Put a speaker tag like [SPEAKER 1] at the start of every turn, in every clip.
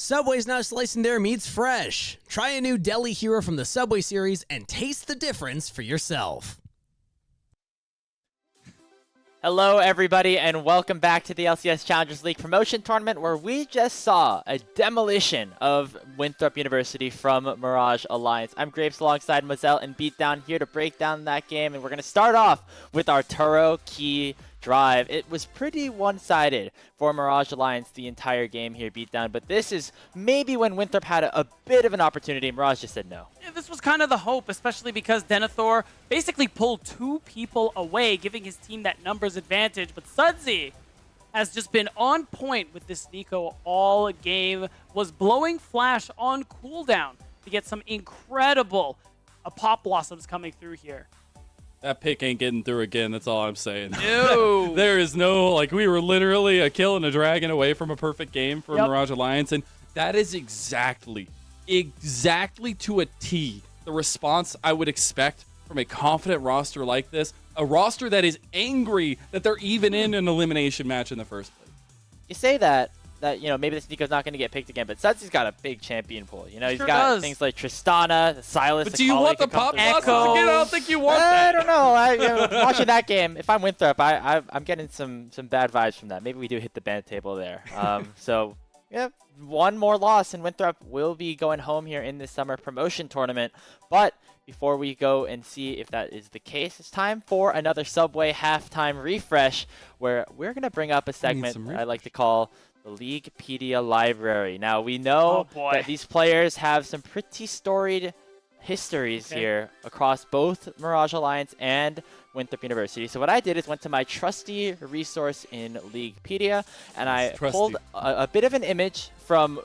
[SPEAKER 1] Subway's now slicing their meats fresh. Try a new deli hero from the Subway series and taste the difference for yourself.
[SPEAKER 2] Hello everybody and welcome back to the LCS Challengers League promotion tournament where we just saw a demolition of Winthrop University from Mirage Alliance. I'm Grapes alongside Mazel and Beatdown here to break down that game, and we're going to start off with our Turo Key drive. It was pretty one-sided for Mirage Alliance the entire game here, Beatdown, but this is maybe when Winthrop had a bit of an opportunity. Mirage just said no.
[SPEAKER 3] Yeah, this was kind of the hope, especially because Denethor basically pulled two people away, giving his team that numbers advantage, but Sudsy has just been on point with this Nico all game, was blowing Flash on cooldown to get some incredible pop blossoms coming through here.
[SPEAKER 4] That pick ain't getting through again, that's all I'm saying.
[SPEAKER 3] No.
[SPEAKER 4] There is no, we were literally a kill and a dragon away from a perfect game for Mirage Alliance, and that is exactly to a T the response I would expect from a confident roster like this, a roster that is angry that they're even in an elimination match in the first place.
[SPEAKER 2] You say that you know, maybe this Nico's not going to get picked again, but Sudsy's got a big champion pool. You know, he's got things like Tristana, Silas.
[SPEAKER 4] But do you want the pop blossoms again? I don't think you want that.
[SPEAKER 2] I don't know. Watching that game, if I'm Winthrop, I'm getting some bad vibes from that. Maybe we do hit the ban table there. So, yeah, one more loss, and Winthrop will be going home here in this summer promotion tournament. But before we go and see if that is the case, it's time for another Subway halftime refresh, where we're going to bring up a segment I like to call the Leaguepedia library. Now, we know that these players have some pretty storied histories here across both Mirage Alliance and Winthrop University. So what I did is went to my trusty resource in Leaguepedia, and I pulled a bit of an image from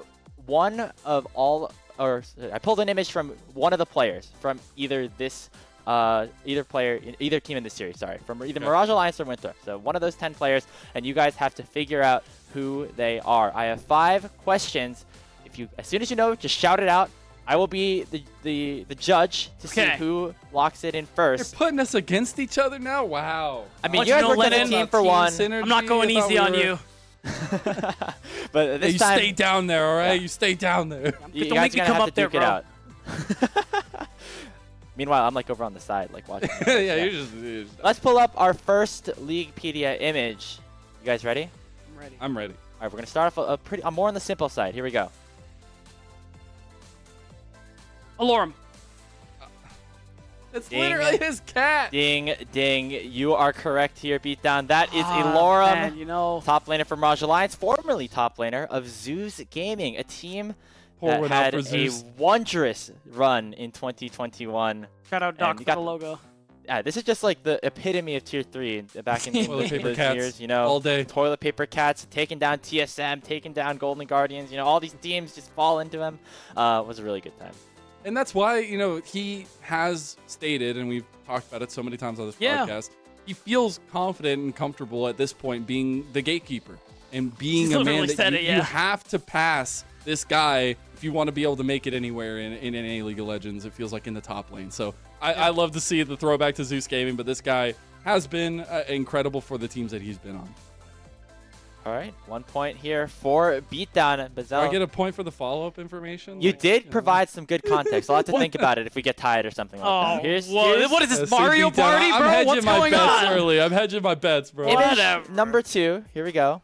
[SPEAKER 2] I pulled an image from one of the players from either this either team in this series, from either Mirage Alliance or Winthrop. So one of those 10 players, and you guys have to figure out who they are. I have 5 questions. As soon as you know, just shout it out. I will be the judge to see who locks it in first.
[SPEAKER 4] You're putting us against each other now? Wow.
[SPEAKER 2] I mean, you guys worked as a team for one.
[SPEAKER 3] I'm not going easy on you.
[SPEAKER 2] But this time,
[SPEAKER 4] you stay down there, all right? You stay down there.
[SPEAKER 2] You guys are going to have to duke it out. Meanwhile, I'm over on the side, watching.
[SPEAKER 4] Yeah, you're just...
[SPEAKER 2] Let's pull up our first Leaguepedia image. You guys ready?
[SPEAKER 3] I'm ready.
[SPEAKER 4] I'm ready.
[SPEAKER 2] All right, we're going to start off I'm more on the simple side. Here we go.
[SPEAKER 3] Alorum.
[SPEAKER 4] It's literally his cat.
[SPEAKER 2] Ding, ding. You are correct here, Beatdown. That is Alorum,
[SPEAKER 3] man, you know.
[SPEAKER 2] top laner for Mirage Alliance, formerly top laner of Zeus Gaming, a team that had a wondrous run in 2021.
[SPEAKER 3] Shout out Doc for the logo.
[SPEAKER 2] Yeah, this is just the epitome of Tier 3 back in those years, you know.
[SPEAKER 4] All day.
[SPEAKER 2] Toilet Paper Cats, taking down TSM, taking down Golden Guardians, you know, all these teams just fall into him. It was a really good time.
[SPEAKER 4] And that's why, you know, he has stated, and we've talked about it so many times on this podcast, he feels confident and comfortable at this point being the gatekeeper and being a man that you have to pass this guy if you want to be able to make it anywhere in any League of Legends. It feels like in the top lane. So I love to see the throwback to Zeus Gaming, but this guy has been incredible for the teams that he's been on.
[SPEAKER 2] All right, 1 point here for Beatdown.
[SPEAKER 4] Do I get a point for the follow-up information?
[SPEAKER 2] You did provide some good context. I'll have to think about it if we get tied or something like that.
[SPEAKER 3] What is this, Mario Party, bro?
[SPEAKER 4] I'm
[SPEAKER 3] What's going on?
[SPEAKER 4] Early. I'm hedging my bets, bro.
[SPEAKER 2] Image number 2. Here we go.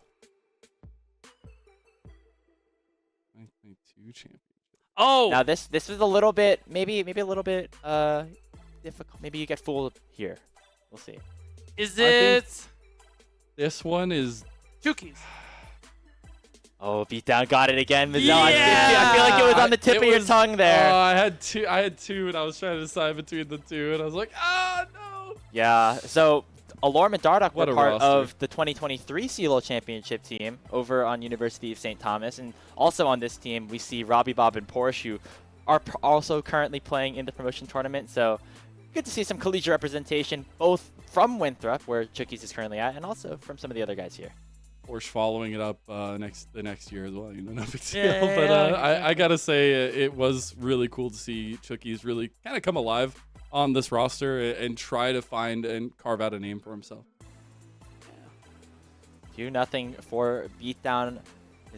[SPEAKER 4] 2022 championship.
[SPEAKER 3] Oh.
[SPEAKER 2] Now this is a little bit, maybe a little bit difficult. Maybe you get fooled here. We'll see.
[SPEAKER 3] Is it?
[SPEAKER 4] This one is
[SPEAKER 3] Chukies.
[SPEAKER 2] Oh, Beatdown got it again. Mazel,
[SPEAKER 3] Yeah!
[SPEAKER 2] I feel like it was on the tip of your tongue there.
[SPEAKER 4] I had two, and I was trying to decide between the two, and I was like, no.
[SPEAKER 2] Yeah, so Alorum and Dardoch were part
[SPEAKER 4] roster.
[SPEAKER 2] of the 2023 CELO Championship team over on University of St. Thomas, and also on this team we see Robbie, Bob, and Porsche, who are also currently playing in the promotion tournament. So good to see some collegiate representation, both from Winthrop, where Chookies is currently at, and also from some of the other guys here.
[SPEAKER 4] Porsche following it up the next year as well. You know, no big deal. But I gotta say, it was really cool to see Chookies really kind of come alive on this roster and try to find and carve out a name for himself.
[SPEAKER 2] 2-0 for Beatdown.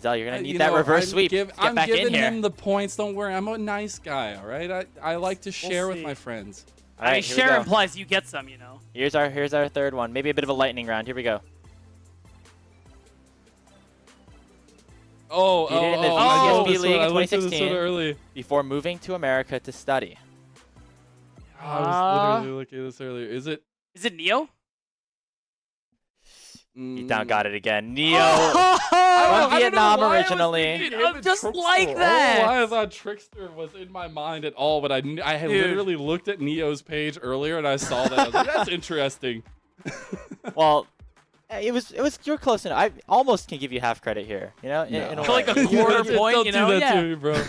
[SPEAKER 2] Mazel, you're going to need that reverse sweep to get
[SPEAKER 4] I'm
[SPEAKER 2] back in
[SPEAKER 4] giving
[SPEAKER 2] here.
[SPEAKER 4] him the points. Don't worry. I'm a nice guy, all right? I like to share with
[SPEAKER 3] see.
[SPEAKER 4] my friends.
[SPEAKER 2] All right,
[SPEAKER 3] I mean,
[SPEAKER 2] here we
[SPEAKER 3] share
[SPEAKER 2] go.
[SPEAKER 3] implies you get some, you know.
[SPEAKER 2] Here's our third one. Maybe a bit of a lightning round. Here we go.
[SPEAKER 4] Oh,
[SPEAKER 2] He did it in the
[SPEAKER 4] I
[SPEAKER 2] VCSP League in
[SPEAKER 4] I looked at this
[SPEAKER 2] 2016.
[SPEAKER 4] one early.
[SPEAKER 2] Before moving to America to study.
[SPEAKER 4] I was literally looking at this earlier. Is it?
[SPEAKER 3] Is it Neo?
[SPEAKER 2] Beatdown got it again. Neo
[SPEAKER 3] Oh,
[SPEAKER 2] from Vietnam originally.
[SPEAKER 3] I'm just like
[SPEAKER 4] I don't
[SPEAKER 3] that.
[SPEAKER 4] know why I thought Trickster was in my mind at all, but I had
[SPEAKER 3] Dude.
[SPEAKER 4] literally looked at Neo's page earlier and I saw that. I was like, that's interesting.
[SPEAKER 2] Well, you were close enough. I almost can give you half credit here. You know, in a
[SPEAKER 3] For like
[SPEAKER 2] way.
[SPEAKER 3] a quarter
[SPEAKER 4] Don't
[SPEAKER 3] point, you know?
[SPEAKER 4] do that
[SPEAKER 3] Yeah.
[SPEAKER 4] to me, bro.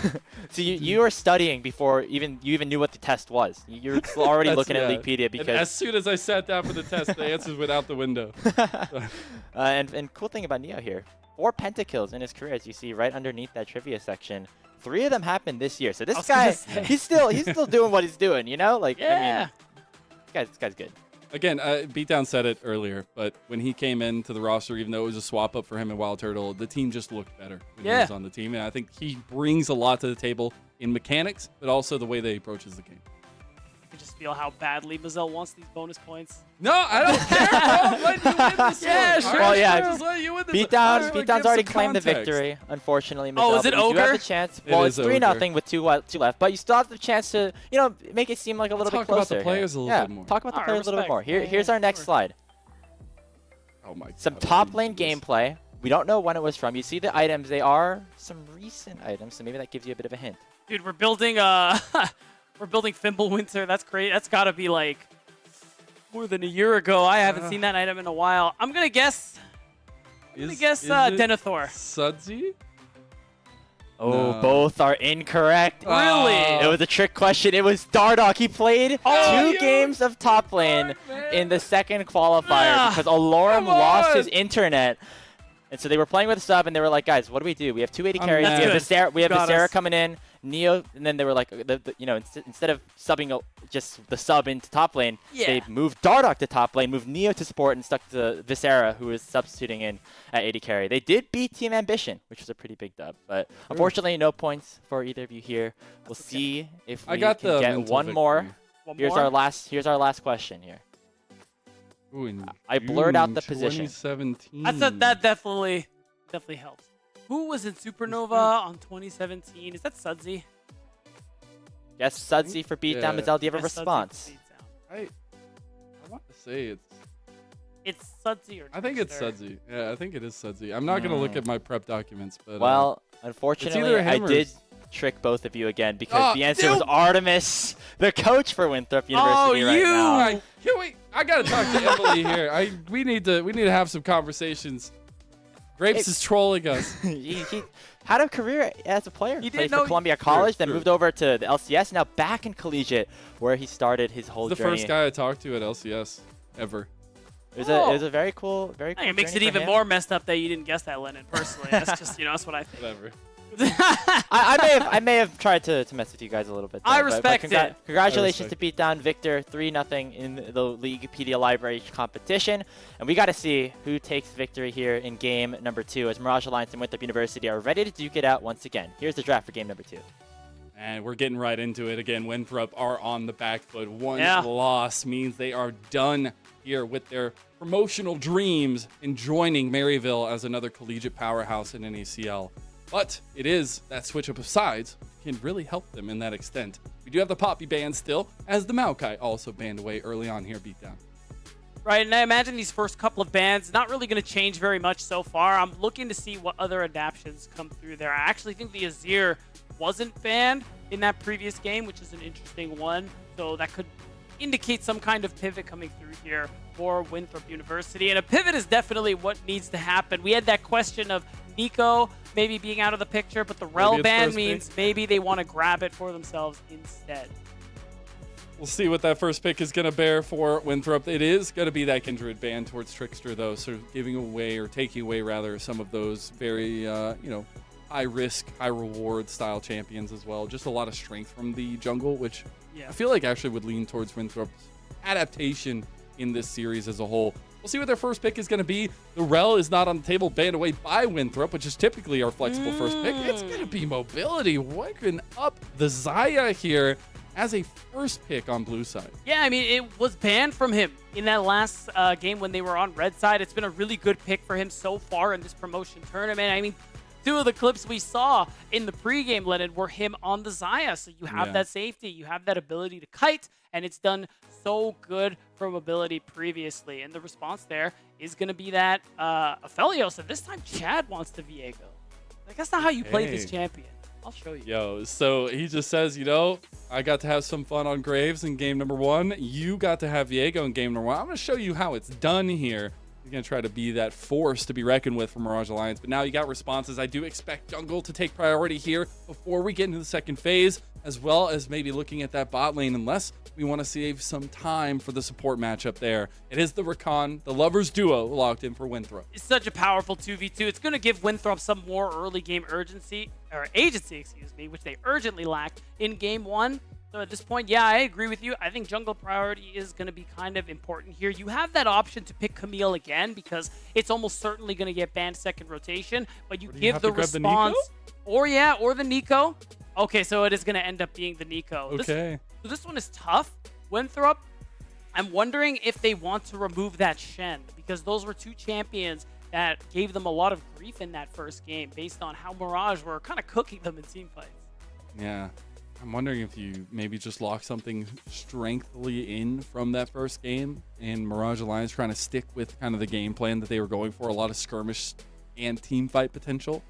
[SPEAKER 2] So you were studying before you even knew what the test was. You're already
[SPEAKER 4] That's-
[SPEAKER 2] looking at
[SPEAKER 4] yeah.
[SPEAKER 2] Leaguepedia
[SPEAKER 4] And as
[SPEAKER 2] because.
[SPEAKER 4] soon as I sat down for the test, the answers went out the window.
[SPEAKER 2] And cool thing about Neo here, 4 pentakills in his career, as you see right underneath that trivia section. 3 of them happened this year. So
[SPEAKER 3] I
[SPEAKER 2] this
[SPEAKER 3] was
[SPEAKER 2] guy,
[SPEAKER 3] gonna say.
[SPEAKER 2] he's still doing what he's doing. You know, like
[SPEAKER 3] Yeah.
[SPEAKER 2] I mean, this guy's good.
[SPEAKER 4] Again, Beatdown said it earlier, but when he came into the roster, even though it was a swap up for him and Wild Turtle, the team just looked better when he
[SPEAKER 3] Yeah.
[SPEAKER 4] was on the team. And I think he brings a lot to the table in mechanics, but also the way that he approaches the game.
[SPEAKER 3] I just feel how badly Mazel wants these bonus points.
[SPEAKER 4] No, I don't care, bro. I'm letting you win this
[SPEAKER 3] Yeah,
[SPEAKER 4] one.
[SPEAKER 3] sure,
[SPEAKER 4] All
[SPEAKER 2] Well, yeah,
[SPEAKER 4] Just letting you win this
[SPEAKER 2] Beatdown's
[SPEAKER 4] one.
[SPEAKER 2] already
[SPEAKER 4] Give some
[SPEAKER 2] claimed the
[SPEAKER 4] context.
[SPEAKER 2] victory, unfortunately.
[SPEAKER 3] Oh,
[SPEAKER 2] Mazel,
[SPEAKER 3] is it
[SPEAKER 2] but you do have
[SPEAKER 3] Ogre?
[SPEAKER 2] the chance.
[SPEAKER 4] It
[SPEAKER 2] Well,
[SPEAKER 4] is
[SPEAKER 2] it's 3-0
[SPEAKER 4] Ogre.
[SPEAKER 2] with two left, but you still have the chance to, make it seem like a little
[SPEAKER 4] Talk
[SPEAKER 2] bit
[SPEAKER 4] about
[SPEAKER 2] closer.
[SPEAKER 4] the players a little
[SPEAKER 2] yeah,
[SPEAKER 4] bit more.
[SPEAKER 2] talk about the
[SPEAKER 3] Alright,
[SPEAKER 2] players a little bit
[SPEAKER 3] respect.
[SPEAKER 2] more.
[SPEAKER 3] Yeah,
[SPEAKER 2] Here's
[SPEAKER 3] yeah,
[SPEAKER 2] our next
[SPEAKER 3] sure.
[SPEAKER 2] slide.
[SPEAKER 4] Oh my
[SPEAKER 2] Some
[SPEAKER 4] God,
[SPEAKER 2] top
[SPEAKER 4] I
[SPEAKER 2] lane
[SPEAKER 4] didn't do this.
[SPEAKER 2] gameplay. We don't know when it was from. You see the items. They are some recent items, so maybe that gives you a bit of a hint.
[SPEAKER 3] Dude, we're building we're building Fimbulwinter. That's great. That's gotta be like more than a year ago. I haven't seen that item in a while. I'm gonna guess
[SPEAKER 4] Is it
[SPEAKER 3] Denethor.
[SPEAKER 4] Sudsy?
[SPEAKER 2] Oh,
[SPEAKER 4] No.
[SPEAKER 2] both are incorrect.
[SPEAKER 3] Really?
[SPEAKER 2] It was a trick question. It was Dardoch. He played
[SPEAKER 3] Oh,
[SPEAKER 2] two
[SPEAKER 4] you
[SPEAKER 2] games of top lane
[SPEAKER 4] dark, man.
[SPEAKER 2] in the second qualifier
[SPEAKER 3] Ah,
[SPEAKER 2] because Alorum
[SPEAKER 4] come
[SPEAKER 2] lost his
[SPEAKER 4] on.
[SPEAKER 2] internet. And so they were playing with a sub, and they were like, guys, what do we do? We have 280
[SPEAKER 4] I'm
[SPEAKER 2] carries.
[SPEAKER 4] mad.
[SPEAKER 2] We have
[SPEAKER 3] That's good.
[SPEAKER 2] Visera, we have
[SPEAKER 3] Got
[SPEAKER 2] Visera
[SPEAKER 3] us.
[SPEAKER 2] coming in, Neo, and then they were like, instead of subbing just the sub into top lane,
[SPEAKER 3] Yeah.
[SPEAKER 2] they moved Dardoch to top lane, moved Neo to support, and stuck to Visera, who was substituting in at 80 carry. They did beat Team Ambition, which was a pretty big dub, but unfortunately, no points for either of you here. We'll see if we
[SPEAKER 4] I got
[SPEAKER 2] can
[SPEAKER 4] the
[SPEAKER 2] get
[SPEAKER 4] mental
[SPEAKER 2] one more.
[SPEAKER 4] victory.
[SPEAKER 3] One
[SPEAKER 2] Here's
[SPEAKER 3] more?
[SPEAKER 2] our last question here.
[SPEAKER 4] Ooh, in
[SPEAKER 2] I blurred out
[SPEAKER 4] June
[SPEAKER 2] the position.
[SPEAKER 4] 2017.
[SPEAKER 3] I thought that definitely helps. Who was in Supernova on 2017? Is that Sudsy?
[SPEAKER 2] Yes, Sudsy for beatdown.
[SPEAKER 4] Yeah.
[SPEAKER 2] Mazel, do you have a
[SPEAKER 3] Yes, Sudsy
[SPEAKER 2] response?
[SPEAKER 3] beats out.
[SPEAKER 4] I want to say
[SPEAKER 3] It's Sudsy or
[SPEAKER 4] I think it's
[SPEAKER 3] Trickster.
[SPEAKER 4] Sudsy. Yeah, I think it is Sudsy. I'm not gonna look at my prep documents, but
[SPEAKER 2] Well, unfortunately,
[SPEAKER 4] either
[SPEAKER 2] I
[SPEAKER 4] him or
[SPEAKER 2] did
[SPEAKER 4] s-
[SPEAKER 2] trick both of you again because
[SPEAKER 4] Oh,
[SPEAKER 2] the answer was
[SPEAKER 4] dude.
[SPEAKER 2] Artemis, the coach for Winthrop University right
[SPEAKER 3] you!
[SPEAKER 2] now.
[SPEAKER 4] Wait, I gotta talk to Emily here. We need to have some conversations. Grapes is trolling us.
[SPEAKER 2] he had a career as a player.
[SPEAKER 3] He
[SPEAKER 2] Played
[SPEAKER 3] did
[SPEAKER 2] for
[SPEAKER 3] know-
[SPEAKER 2] Columbia College, then
[SPEAKER 4] true.
[SPEAKER 2] moved over to the LCS, now back in collegiate, where he started his whole
[SPEAKER 4] He's the
[SPEAKER 2] journey.
[SPEAKER 4] first guy I talked to at LCS ever.
[SPEAKER 2] It was a very cool, very
[SPEAKER 3] I
[SPEAKER 2] cool.
[SPEAKER 3] think it makes it
[SPEAKER 2] journey for
[SPEAKER 3] even
[SPEAKER 2] him.
[SPEAKER 3] more messed up that you didn't guess that, Lennon. Personally, that's just that's what I think.
[SPEAKER 4] Whatever.
[SPEAKER 2] I may have tried to mess with you guys a little bit.
[SPEAKER 3] I
[SPEAKER 2] though, but
[SPEAKER 3] respect it.
[SPEAKER 2] Congratulations
[SPEAKER 4] I
[SPEAKER 2] to beat down Victor 3-0 in the Leaguepedia Library competition, and we got to see who takes victory here in game number 2 as Mirage Alliance and Winthrop University are ready to duke it out once again. Here's the draft for game number 2.
[SPEAKER 4] And we're getting right into it again. Winthrop are on the back foot. One
[SPEAKER 3] Yeah.
[SPEAKER 4] loss means they are done here with their promotional dreams in joining Maryville as another collegiate powerhouse in NACL. But it is that switch up of sides can really help them in that extent. We do have the Poppy banned still, as the Maokai also banned away early on here, beatdown.
[SPEAKER 3] Right, and I imagine these first couple of bans not really going to change very much so far. I'm looking to see what other adaptions come through there. I actually think the Azir wasn't banned in that previous game, which is an interesting one. So that could indicate some kind of pivot coming through here for Winthrop University. And a pivot is definitely what needs to happen. We had that question of Nico maybe being out of the picture, but the Rel
[SPEAKER 4] it's
[SPEAKER 3] ban
[SPEAKER 4] first pick.
[SPEAKER 3] means maybe they want to grab it for themselves instead.
[SPEAKER 4] We'll see what that first pick is going to bear for Winthrop. It is going to be that Kindred ban towards Trickster, though, sort of giving away, or taking away, rather, some of those very, high-risk, high-reward style champions as well. Just a lot of strength from the jungle, which
[SPEAKER 3] Yeah.
[SPEAKER 4] I feel like actually would lean towards Winthrop's adaptation in this series as a whole. We'll see what their first pick is going to be. The Rel is not on the table, banned away by Winthrop, which is typically our flexible first pick. It's going to be Mobility waking up the Xayah here as a first pick on blue side.
[SPEAKER 3] Yeah, I mean, it was banned from him in that last game when they were on red side. It's been a really good pick for him so far in this promotion tournament. I mean, 2 of the clips we saw in the pregame, Lennon, were him on the Xayah. So you have that safety, you have that ability to kite, and it's done so good for Mobility previously. And the response there is going to be that Aphelios, and this time Chad wants the Viego. Like, that's not how you play this champion. I'll show you.
[SPEAKER 4] Yo, so he just says, you know, I got to have some fun on Graves in game number 1. You got to have Viego in game number 1. I'm going to show you how it's done here. He's going to try to be that force to be reckoned with for Mirage Alliance. But now you got responses. I do expect jungle to take priority here before we get into the second phase, as well as maybe looking at that bot lane, unless we want to save some time for the support matchup there. It is the Rakan, the lovers duo, locked in for Winthrop.
[SPEAKER 3] It's such a powerful 2v2. It's going to give Winthrop some more early game agency, which they urgently lacked in game 1. So at this point, yeah, I agree with you. I think jungle priority is going to be kind of important here. You have that option to pick Camille again because it's almost certainly going to get banned second rotation, but you give the response. Or the Nico. Okay, so it is going to end up being the Nico.
[SPEAKER 4] Okay.
[SPEAKER 3] This one is tough. Winthrop, I'm wondering if they want to remove that Shen, because those were 2 champions that gave them a lot of grief in that first game based on how Mirage were kind of cooking them in team fights.
[SPEAKER 4] Yeah. I'm wondering if you maybe just lock something strengthily in from that first game, and Mirage Alliance trying to stick with kind of the game plan that they were going for, a lot of skirmish and team fight potential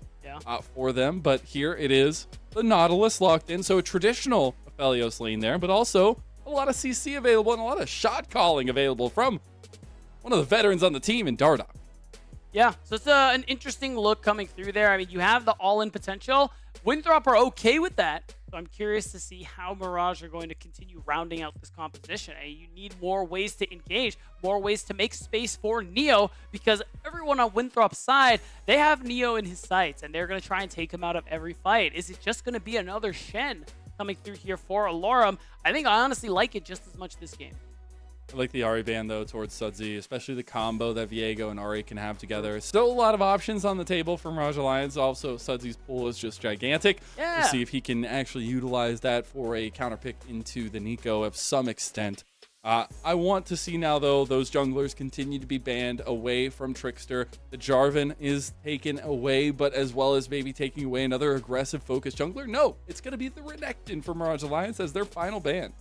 [SPEAKER 4] for them. But here it is, the Nautilus locked in, so a traditional Aphelios lane there, but also a lot of CC available and a lot of shot calling available from one of the veterans on the team in Dardoch.
[SPEAKER 3] Yeah, so it's an interesting look coming through there. I mean, you have the all-in potential. Winthrop are okay with that. So I'm curious to see how Mirage are going to continue rounding out this composition. And you need more ways to engage, more ways to make space for Neo, because everyone on Winthrop's side, they have Neo in his sights, and they're going to try and take him out of every fight. Is it just going to be another Shen coming through here for Alorum? I think I honestly like it just as much this game.
[SPEAKER 4] I like the Ahri ban, though, towards Sudsy, especially the combo that Viego and Ahri can have together. Still a lot of options on the table for Mirage Alliance. Also, Sudsy's pool is just gigantic.
[SPEAKER 3] Yeah.
[SPEAKER 4] We'll see if he can actually utilize that for a counter pick into the Nico of some extent. I want to see now, though, those junglers continue to be banned away from Trickster. The Jarvan is taken away, but as well as maybe taking away another aggressive focused jungler. No, it's going to be the Renekton for Mirage Alliance as their final ban.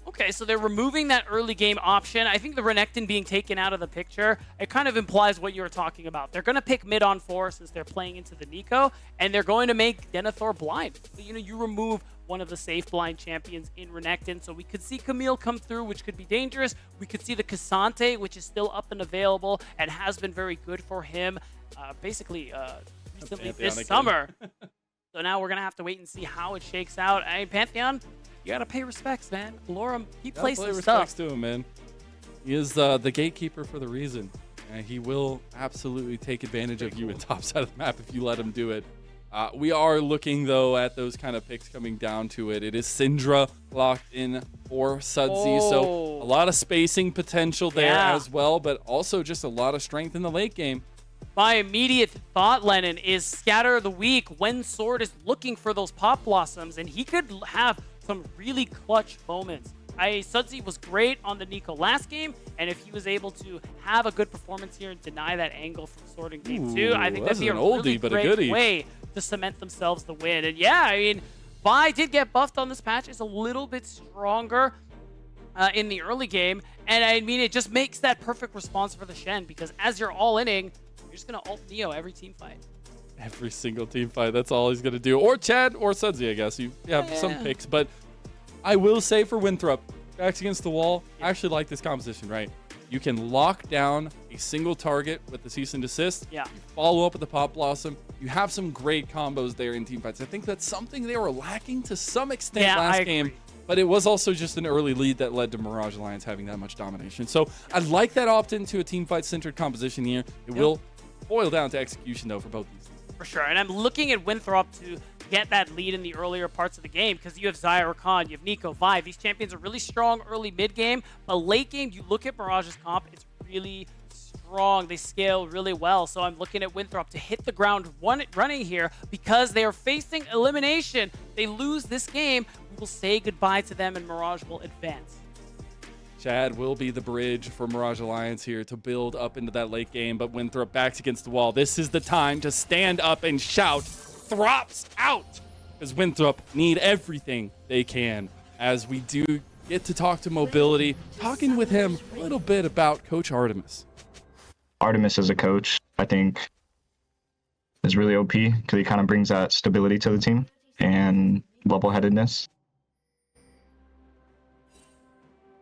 [SPEAKER 3] Okay, so they're removing that early game option. I think the Renekton being taken out of the picture, it kind of implies what you were talking about. They're going to pick mid on 4 since they're playing into the Nico, and they're going to make Denethor blind. So, you remove one of the safe blind champions in Renekton. So we could see Camille come through, which could be dangerous. We could see the Cassante, which is still up and available and has been very good for him recently this summer. So now we're going to have to wait and see how it shakes out. I mean, Pantheon, you gotta pay respects, man. Alorum, he plays some
[SPEAKER 4] respects
[SPEAKER 3] stuff.
[SPEAKER 4] to him, man. He is the gatekeeper for the reason. And he will absolutely take advantage of you in top side of the map if you let him do it. We are looking, though, at those kind of picks coming down to it. It is Syndra locked in for Sudsy, so a lot of spacing potential there as well, but also just a lot of strength in the late game.
[SPEAKER 3] My immediate thought, Lennon, is Scatter of the Week when Sword is looking for those pop blossoms, and he could have some really clutch moments. Sudsy was great on the Nico last game, and if he was able to have a good performance here and deny that angle from Sword in game 2, I think that'd be a really great way to cement themselves the win. And yeah, I mean, Vi did get buffed on this patch. It's a little bit stronger in the early game, and I mean, it just makes that perfect response for the Shen, because as you're all-inning, you're just going to ult Neo every team fight.
[SPEAKER 4] Every single team fight, that's all he's going to do. Or Chad or Sudsy, I guess. You have some picks, but I will say for Winthrop, backs against the wall, I actually like this composition, right? You can lock down a single target with the cease and desist.
[SPEAKER 3] Yeah.
[SPEAKER 4] You follow up with the pop blossom. You have some great combos there in team fights. I think that's something they were lacking to some extent last game. But it was also just an early lead that led to Mirage Alliance having that much domination. So I like that opt-in to a team fight-centered composition here. It will boil down to execution, though, for both these teams.
[SPEAKER 3] For sure, and I'm looking at Winthrop to get that lead in the earlier parts of the game, because you have Xayah, Rakan, you have Nico, Vi. These champions are really strong early mid-game, but late game, you look at Mirage's comp, it's really strong. They scale really well. So I'm looking at Winthrop to hit the ground running here because they are facing elimination. They lose this game. We will say goodbye to them and Mirage will advance.
[SPEAKER 4] Chad will be the bridge for Mirage Alliance here to build up into that late game, but Winthrop backs against the wall. This is the time to stand up and shout, Throps out! Because Winthrop need everything they can. As we do get to talk to Mobility, talking with him a little bit about Coach Artemis.
[SPEAKER 5] Artemis as a coach, I think, is really OP because he kind of brings that stability to the team and level-headedness.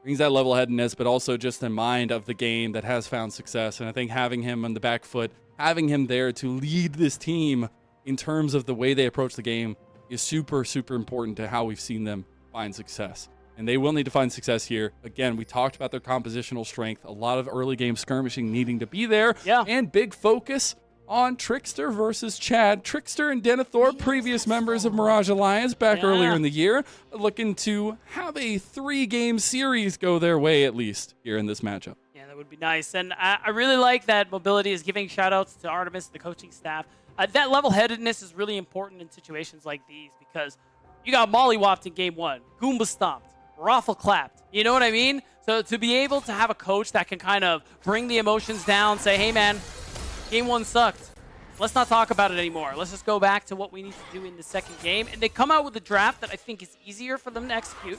[SPEAKER 4] Brings that level-headedness, but also just a mind of the game that has found success. And I think having him on the back foot, having him there to lead this team in terms of the way they approach the game is super, super important to how we've seen them find success. And they will need to find success here. Again, we talked about their compositional strength, a lot of early game skirmishing needing to be there, and big focus on Trickster versus Chad. Trickster and Denethor, previous members of Mirage Alliance back earlier in the year, looking to have a 3-game series go their way at least here in this matchup.
[SPEAKER 3] Yeah, that would be nice. And I really like that Mobility is giving shout-outs to Artemis, the coaching staff. That level-headedness is really important in situations like these because you got mollywopped in game 1, Goomba stomped, raffle clapped. You know what I mean? So to be able to have a coach that can kind of bring the emotions down, say, hey man, game 1 sucked. Let's not talk about it anymore. Let's just go back to what we need to do in the second game. And they come out with a draft that I think is easier for them to execute.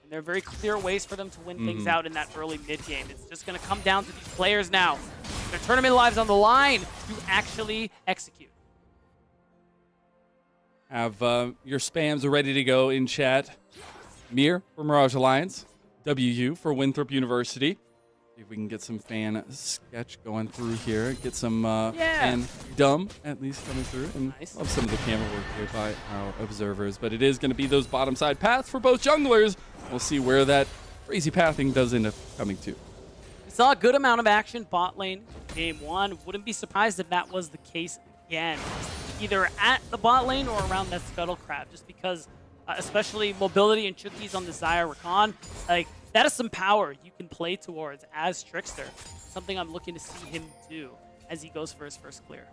[SPEAKER 3] And there are very clear ways for them to win things out in that early mid-game. It's just going to come down to these players now. Their tournament lives on the line to actually execute.
[SPEAKER 4] Have your spams ready to go in chat. MIR for Mirage Alliance. WU for Winthrop University. See if we can get some fan sketch going through here. Get some fan dumb at least coming through. And love some of the camera work here by our observers. But it is going to be those bottom side paths for both junglers. We'll see where that crazy pathing does end up coming to.
[SPEAKER 3] We saw a good amount of action bot lane in game 1. Wouldn't be surprised if that was the case again. Either at the bot lane or around that Scuttle Crab, just because especially Mobility and Chookies on the Zyre Rakan, like that is some power you can play towards as Trickster. Something I'm looking to see him do as he goes for his first clear.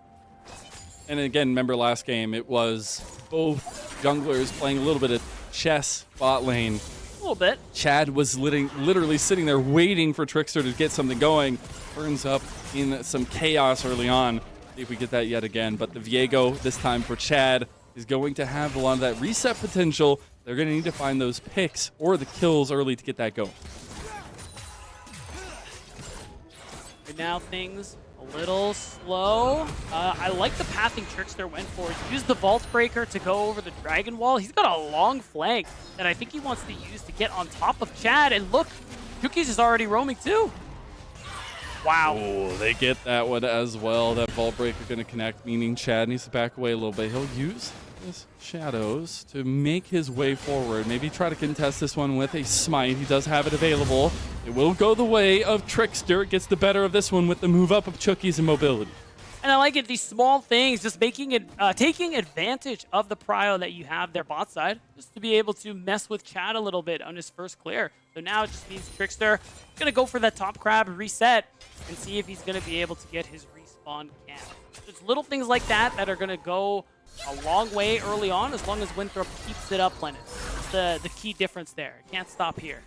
[SPEAKER 4] And again, remember last game, it was both junglers playing a little bit of chess bot lane.
[SPEAKER 3] A little bit.
[SPEAKER 4] Chad was literally sitting there waiting for Trickster to get something going. Turns up in some chaos early on. See if we get that yet again. But the Viego, this time for Chad, is going to have a lot of that reset potential. They're going to need to find those picks or the kills early to get that going.
[SPEAKER 3] Right now, things a little slow. I like the pathing Trickster went for. He used the Vault Breaker to go over the Dragon Wall. He's got a long flank that I think he wants to use to get on top of Chad. And look, Chookies is already roaming too. Wow.
[SPEAKER 4] Oh, they get that one as well. That Vault Breaker going to connect, meaning Chad needs to back away a little bit. He'll use his shadows to make his way forward. Maybe try to contest this one with a smite. He does have it available. It will go the way of Trickster. It gets the better of this one with the move up of Chookies and Mobility.
[SPEAKER 3] And I like it, these small things, just making it, taking advantage of the prio that you have there bot side, just to be able to mess with Chad a little bit on his first clear. So now it just means Trickster going to go for that top crab reset and see if he's going to be able to get his respawn camp. There's little things like that that are going to go a long way early on as long as Winthrop keeps it up, Planet. That's the key difference there. Can't stop here.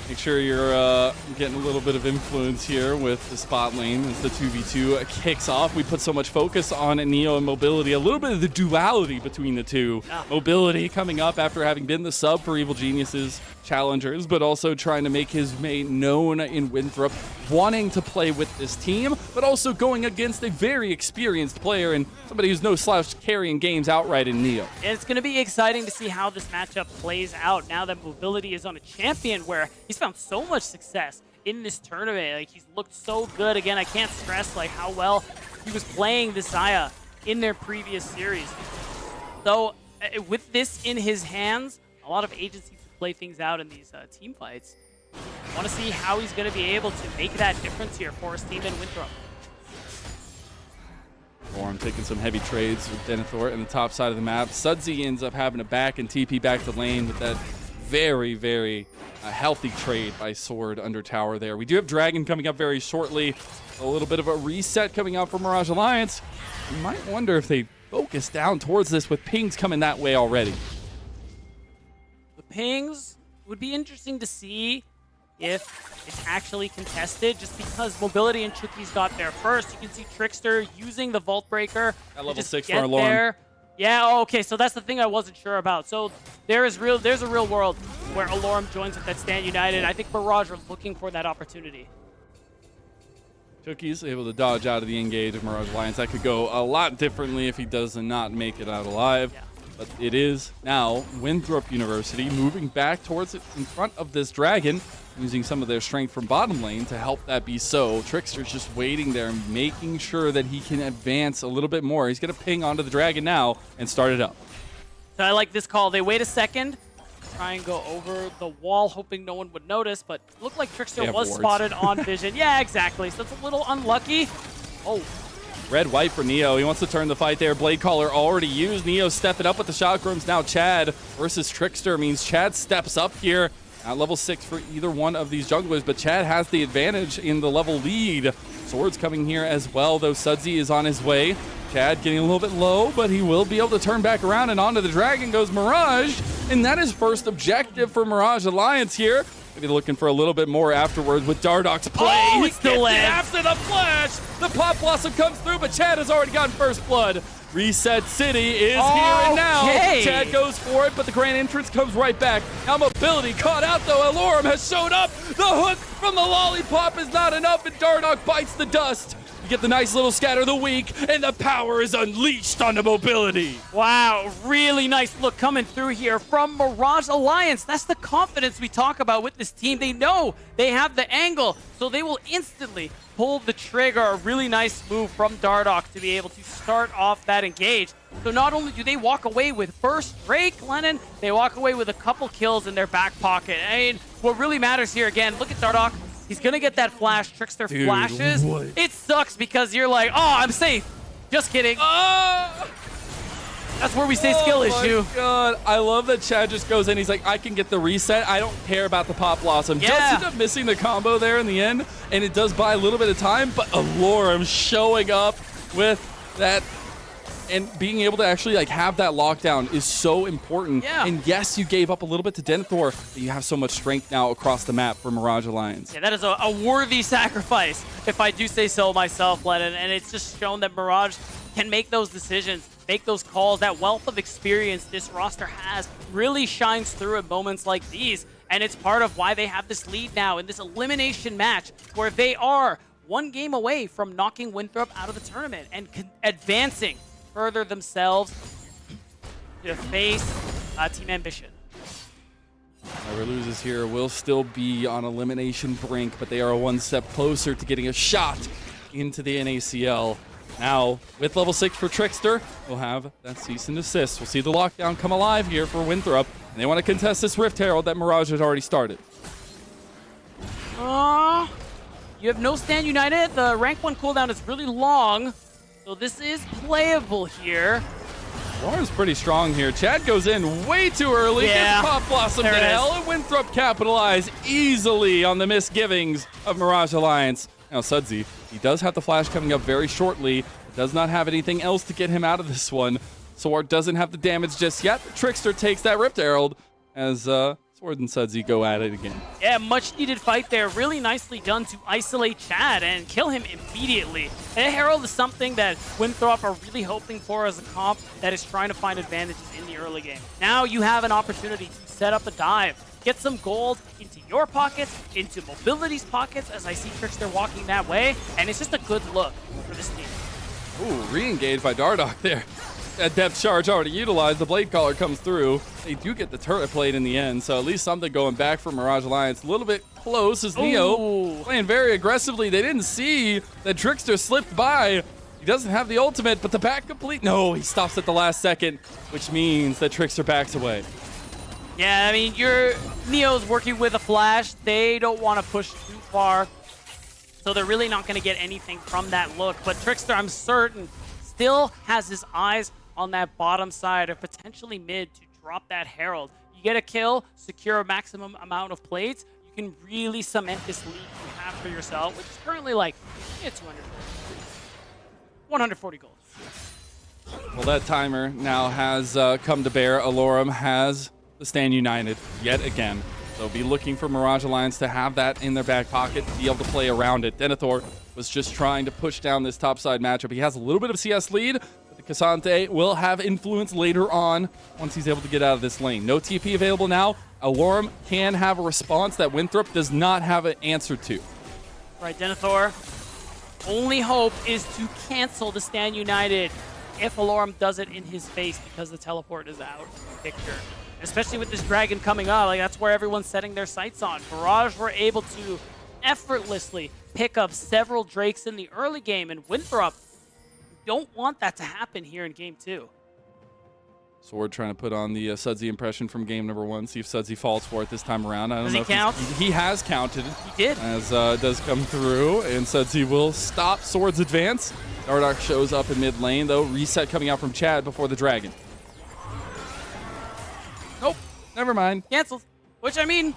[SPEAKER 4] Make sure you're getting a little bit of influence here with the spot lane as the 2v2 kicks off. We put so much focus on Neo and Mobility, a little bit of the duality between the two.
[SPEAKER 3] Yeah.
[SPEAKER 4] Mobility coming up after having been the sub for Evil Genius's Challengers, but also trying to make his mate known in Winthrop, wanting to play with this team, but also going against a very experienced player and somebody who's no slouch carrying games outright in Neo.
[SPEAKER 3] And it's going to be exciting to see how this matchup plays out now that Mobility is on a champion where he's found so much success in this tournament. Like, he's looked so good. Again, I can't stress like how well he was playing the Xayah in their previous series. So with this in his hands, a lot of agency to play things out in these team fights. I want to see how he's going to be able to make that difference here for his team in Winthrop.
[SPEAKER 4] Form taking some heavy trades with Denethor in the top side of the map. Sudsy ends up having to back and TP back to lane with that very, very healthy trade by Sword under tower there. We do have Dragon coming up very shortly. A little bit of a reset coming out for Mirage Alliance. You might wonder if they focus down towards this with pings coming that way already.
[SPEAKER 3] The pings would be interesting to see if it's actually contested, just because Mobility and Chuki's got there first. You can see Trickster using the Vault Breaker.
[SPEAKER 4] At level 6
[SPEAKER 3] get
[SPEAKER 4] for Alarm.
[SPEAKER 3] there. Yeah, okay, so that's the thing I wasn't sure about. So there's a real world where Alarm joins with that Stand United. I think Mirage are looking for that opportunity.
[SPEAKER 4] Chuki's able to dodge out of the engage of Mirage Alliance. That could go a lot differently if he does not make it out alive.
[SPEAKER 3] Yeah.
[SPEAKER 4] But it is now Winthrop University moving back towards it in front of this Dragon, using some of their strength from bottom lane to help that be so. Trickster's just waiting there, making sure that he can advance a little bit more. He's going to ping onto the Dragon now and start it up.
[SPEAKER 3] So I like this call. They wait a second, try and go over the wall, hoping no one would notice, but it looked like Trickster was
[SPEAKER 4] wards.
[SPEAKER 3] spotted on vision. Yeah, exactly. So it's a little unlucky. Oh,
[SPEAKER 4] Red-white for Neo. He wants to turn the fight there. Blade Caller already used. Neo stepping up with the chakrams. Now Chad versus Trickster means Chad steps up here at level 6 for either one of these junglers, but Chad has the advantage in the level lead. Sword's coming here as well, though Sudsy is on his way. Chad getting a little bit low, but he will be able to turn back around, and onto the Dragon goes Mirage, and that is first objective for Mirage Alliance here. Maybe looking for a little bit more afterwards with Dardock's play.
[SPEAKER 3] Oh,
[SPEAKER 4] He
[SPEAKER 3] it's the
[SPEAKER 4] gets it
[SPEAKER 3] ledge.
[SPEAKER 4] after the flash. The Pop Blossom comes through, but Chad has already gotten first blood. Reset City is here and now.
[SPEAKER 3] Okay.
[SPEAKER 4] Chad goes for it, but the Grand Entrance comes right back. Now Mobility caught out, though. Alorum has showed up. The hook from the Lollipop is not enough, and Dardock bites the dust. You get the nice little scatter of the weak, and the power is unleashed on the Mobility.
[SPEAKER 3] wow, really nice look coming through here from Mirage Alliance. That's the confidence we talk about with this team. They know they have the angle, so they will instantly pull the trigger. A really nice move from Dardock to be able to start off that engage. So not only do they walk away with first Drake, Lennon, they walk away with a couple kills in their back pocket. I mean, what really matters here, again, look at Dardock. He's going to get that flash. Trickster flashes.
[SPEAKER 4] what?
[SPEAKER 3] It sucks because you're like, oh, I'm safe. Just kidding. That's where we say skill issue.
[SPEAKER 4] Oh my God. I love that Chad just goes in. He's like, I can get the reset. I don't care about the Pop Blossom.
[SPEAKER 3] Yeah.
[SPEAKER 4] Just end up missing the combo there in the end, and it does buy a little bit of time, but Alorum showing up with that and being able to actually like have that lockdown is so important.
[SPEAKER 3] Yeah.
[SPEAKER 4] And yes, you gave up a little bit to Denethor, but you have so much strength now across the map for Mirage Alliance.
[SPEAKER 3] Yeah, that is a worthy sacrifice, if I do say so myself, Lennon. And it's just shown that Mirage can make those decisions, make those calls. That wealth of experience this roster has really shines through at moments like these. And it's part of why they have this lead now in this elimination match, where they are one game away from knocking Winthrop out of the tournament and advancing further themselves to face Team Ambition.
[SPEAKER 4] Whoever loses here will still be on elimination brink, but they are one step closer to getting a shot into the NACL. Now, with level 6 for Trickster, we'll have that cease and desist. We'll see the lockdown come alive here for Winthrop, and they want to contest this Rift Herald that Mirage has already started.
[SPEAKER 3] You have no Stand United. The rank 1 cooldown is really long, so this is playable here.
[SPEAKER 4] Alarm's pretty strong here. Chad goes in way too early.
[SPEAKER 3] Yeah.
[SPEAKER 4] Gets Pop Blossom to
[SPEAKER 3] There it is.
[SPEAKER 4] hell, and Winthrop capitalize easily on the misgivings of Mirage Alliance. Now Sudsy, he does have the flash coming up very shortly. Does not have anything else to get him out of this one. Sword doesn't have the damage just yet. Trickster takes that Rift Herald as Sword and Sudsy go at it again.
[SPEAKER 3] Yeah, much needed fight there. Really nicely done to isolate Chad and kill him immediately. And Herald is something that Winthrop are really hoping for as a comp that is trying to find advantages in the early game. Now you have an opportunity to set up a dive, get some gold into your pockets, into Mobility's pockets, as I see Trickster walking that way, and it's just a good look for this team.
[SPEAKER 4] Ooh, re-engaged by Dardock there. That depth charge already utilized. The Blade Caller comes through. They do get the turret plate in the end, so at least something going back for Mirage Alliance. A little bit close as Neo
[SPEAKER 3] Ooh.
[SPEAKER 4] playing very aggressively. They didn't see that Trickster slipped by. He doesn't have the ultimate, but the back complete. No, he stops at the last second, which means that Trickster backs away.
[SPEAKER 3] Yeah, I mean, Neo's working with a flash. They don't want to push too far, so they're really not going to get anything from that look. But Trickster, I'm certain, still has his eyes on that bottom side or potentially mid to drop that Herald. You get a kill, secure a maximum amount of plates, you can really cement this lead you have for yourself, which is currently like 140 gold.
[SPEAKER 4] Well, that timer now has come to bear. Alorum has the Stand United yet again. So be looking for Mirage Alliance to have that in their back pocket, be able to play around it. Denethor was just trying to push down this topside matchup. He has a little bit of CS lead, but the Cassante will have influence later on once he's able to get out of this lane. No TP available now. Alorum can have a response that Winthrop does not have an answer to.
[SPEAKER 3] Right, Denethor. Only hope is to cancel the Stand United if Alorum does it in his face because the teleport is out of the picture. Especially with this dragon coming up, like that's where everyone's setting their sights on. Mirage were able to effortlessly pick up several Drakes in the early game, and Winthrop don't want that to happen here in game 2.
[SPEAKER 4] Sword trying to put on the Sudsy impression from game number 1. See if Sudsy falls for it this time around. I don't know
[SPEAKER 3] Does he count?
[SPEAKER 4] He has counted.
[SPEAKER 3] He did.
[SPEAKER 4] As it does come through, and Sudsy will stop Sword's advance. Dardoch shows up in mid lane, though. Reset coming out from Chad before the dragon. Nope, never mind.
[SPEAKER 3] Canceled. Which, I mean,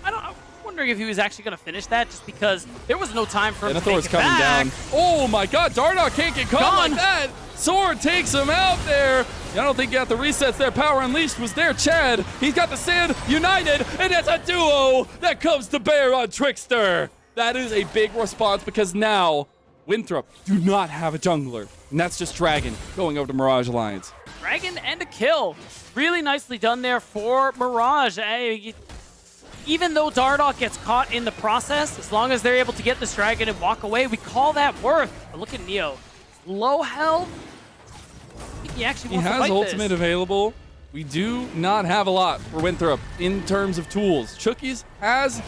[SPEAKER 3] I'm wondering if he was actually going to finish that just because there was no time for him to make it
[SPEAKER 4] coming
[SPEAKER 3] back.
[SPEAKER 4] down. Oh my god, Dardoch can't get caught like that. Sword takes him out there. I don't think he got the resets there. Power Unleashed was there. Chad, he's got the Stand United, and it's a duo that comes to bear on Trickster. That is a big response because now Winthrop do not have a jungler, and that's just Dragon going over to Mirage Alliance.
[SPEAKER 3] Dragon and a kill. Really nicely done there for Mirage. Even though Dardoch gets caught in the process, as long as they're able to get this dragon and walk away, we call that worth. But look at Neo. Low health. I think he actually wants to fight
[SPEAKER 4] this. He has ultimate available. We do not have a lot for Winthrop in terms of tools. Chookies has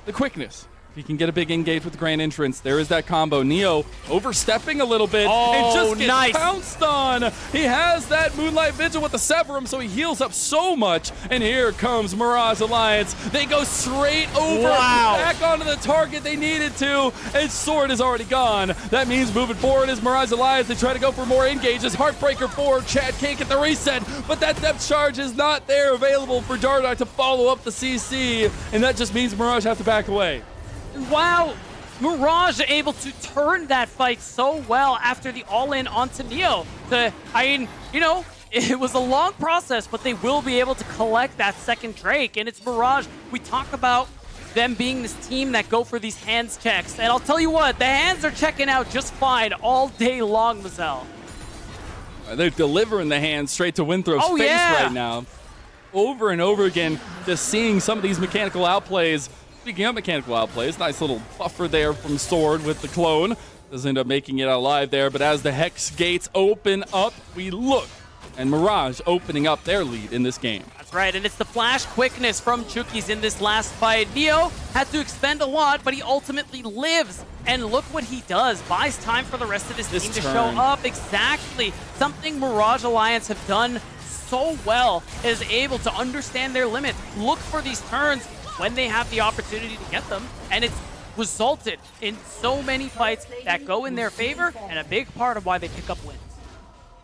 [SPEAKER 4] the quickness. He can get a big engage with the Grand Entrance. There is that combo. Neo overstepping a little bit and just gets pounced on. He has that Moonlight Vigil with the Severum, so he heals up so much. And here comes Mirage Alliance. They go straight over, back onto the target they needed to, and Sword is already gone. That means moving forward is Mirage Alliance. They try to go for more engages. Heartbreaker forward. Chad can't get the reset, but that depth charge is not there available for Dardoch to follow up the CC, and that just means Mirage have to back away.
[SPEAKER 3] Wow, Mirage able to turn that fight so well after the all-in onto Neo. It was a long process, but they will be able to collect that second Drake, and it's Mirage. We talk about them being this team that go for these hands checks, and I'll tell you what, the hands are checking out just fine all day long, Mazel.
[SPEAKER 4] They're delivering the hands straight to Winthrop's face right now. Over and over again, just seeing some of these mechanical outplays. Speaking of mechanical outplays, nice little buffer there from Sword with the clone. Doesn't end up making it alive there, but as the Hex gates open up, we look. And Mirage opening up their lead in this game.
[SPEAKER 3] That's right, and it's the flash quickness from Chookies in this last fight. Neo had to expend a lot, but he ultimately lives. And look what he does. Buys time for the rest of his team to show up. Exactly. Something Mirage Alliance have done so well, is able to understand their limits. Look for these turns when they have the opportunity to get them, and it's resulted in so many fights that go in their favor, and a big part of why they pick up wins.